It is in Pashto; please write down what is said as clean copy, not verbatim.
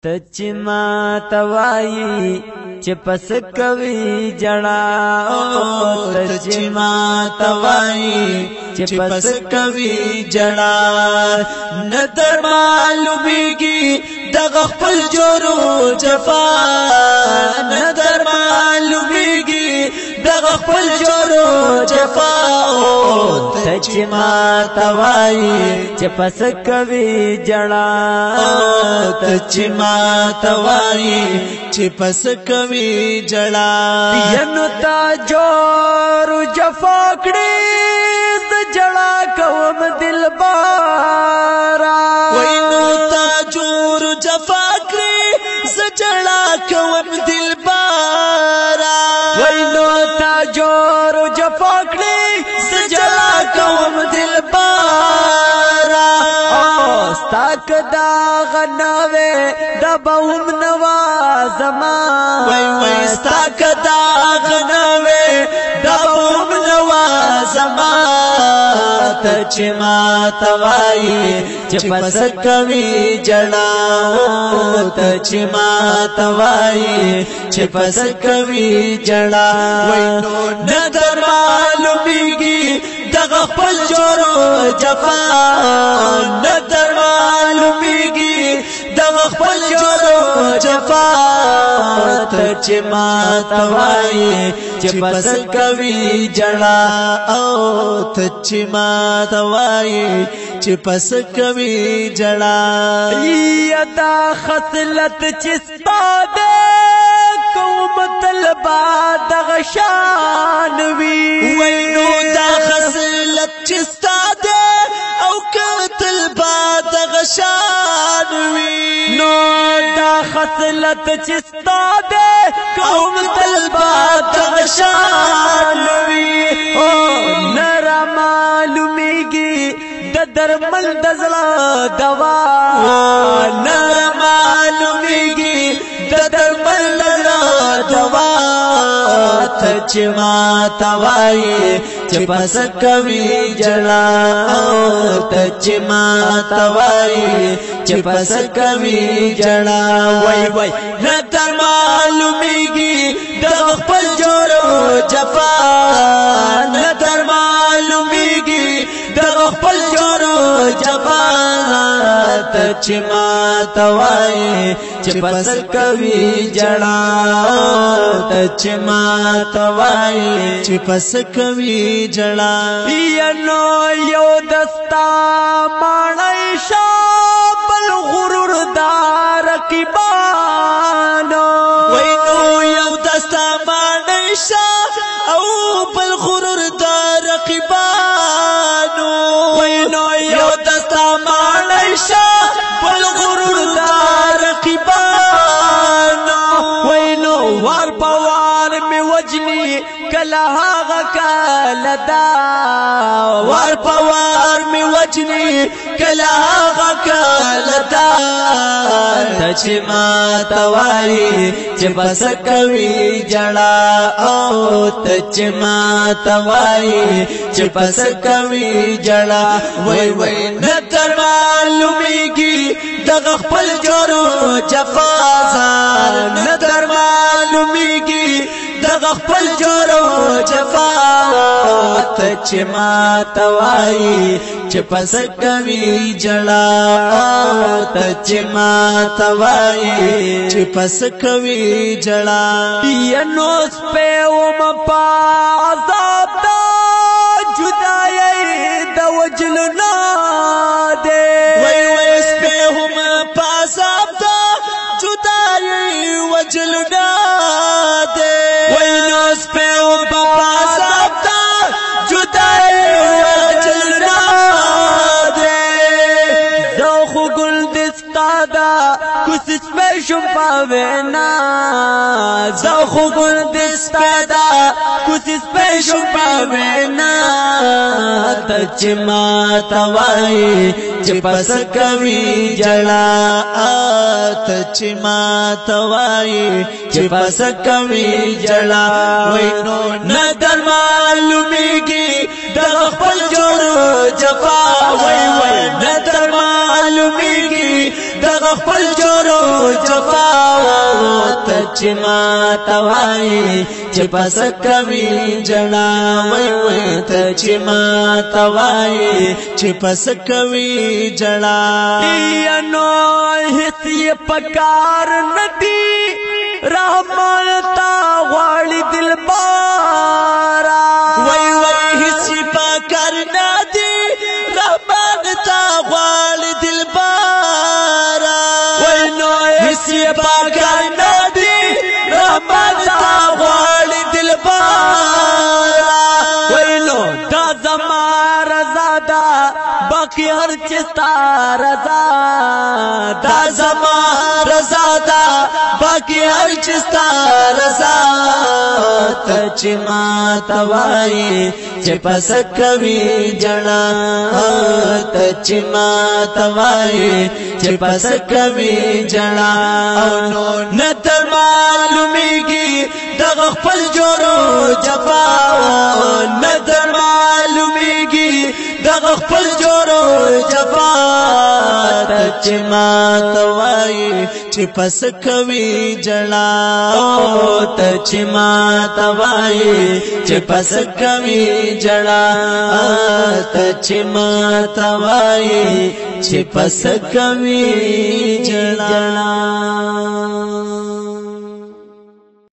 تچ ما توایی چې پس کوي جڑا تچ ما توایی چې پس کوي جڑا ندر معلومیږي دغه خپل جورو جفا ندر معلومیږي دغه خپل جورو جفا تچ ما توایی چې پس کوي جڑا تچ ما توایی چې پس کوي جڑا ینو تا جور جفا کړې د جڑا کوم دلبارا وینو تا جور جفا کړې ز جڑا کوم دلبارا وینو تا جور جفا کړې ز جڑا کوم دلبارا او ستاک دا غناوه د بوم نوازما وای ستاک دا غناوه د بوم نوازما تچ ما توایی چې پس کوي جڑا تچ ما توایی چې پس کوي جڑا وینو ندر معلومیږي دغه خپل جورو جفا ندر معلومیږي دغه خپل جورو جفا تچ ما توایی چې پس کوي جڑا او تچ ما توایی چې پس کوي جڑا یدا خصلت چستا دے کوم طلبا دغشان وی وینو دا خصلت چستا دے او طلبا دغشان وی نو دا خصلت چستا دے کوم طلبا دغشان وی او نرا معلومیږي د درمل د زړه دوا نرا معلومیږي د درمل د زړه دوا تچ ما توایی چې پس کوي جڑا تچ ما توایی چې پس کوي جڑا وای ندر معلومیږي د خپل جورو جفا ندر معلومیږي د خپل جورو جفا تچ ما توایی چې پس کوي جڑا تچ ما توایی چې پس کوي جڑا ینو یو دستا مانای شابل غرور دار رقیبانو وینو یو دستا مانای شا او بل غرور دار رقیبانو وینو یو دستا مانای شا بل غرور دار رقیبانو وینو وار پوار می وجنی کلا هاغا کلا دا وار پوار می وجنی کلا هاغا کلا دا تچ ما توایی چې پس کوي جڑا او تچ ما توایی چې پس کوي جڑا وای ندر معلومیږي دغه خپل جورو جفا ندر معلومیږي دغه خپل جورو جفا تچ ما توایی چې پس کوي جڑا تچ ما توایی چې پس کوي جڑا ینو سپه وم پا عذاب دا جدائی دا وجلنا دے وای سپه هم پا عذاب دا جدائی وجلنا دے وینو سپه وم پا عذاب دا جدائی وجلنا دے زوخو گل دستا دا کس سپه شم پاوینا زوخو گل دستا دا کس سپه شم پاوینا تچ ما توایی چې پس کوي جڑا تچ ما توایی چې پس کوي جڑا وینو ندر معلومیږي د خپل جوړو جفا وای ندر معلومیږي د خپل جوړو جفا چې ما توای چې پس کوي جړا وای وای ته چې ما توای چې پس کوي جړا یا نو هیڅ پکار ندی رحمان تا غواړي دلبارا وای وای هیڅ پکار ندی رحمان تا غواړي دلبارا وای نو هیڅ پکار ندی رحمان تا غواړي دلبارا وای نو دا زما رضا دا باقی هر چستا رضا دا زما رضا دا باقی هر چستا رضا ته چې ما توای چې پس کوي جړا ته چې ما توای چې پس کوي جړا او نو نتر معلومیږي دغه خپل جوړو جفا نتر معلومیږي دغه خپل جوړو جفا ته چې ما توای چې پس کوي جړا ته چې ما توای چې پس کوي جړا ته چې ما توای چې پس کوي جړا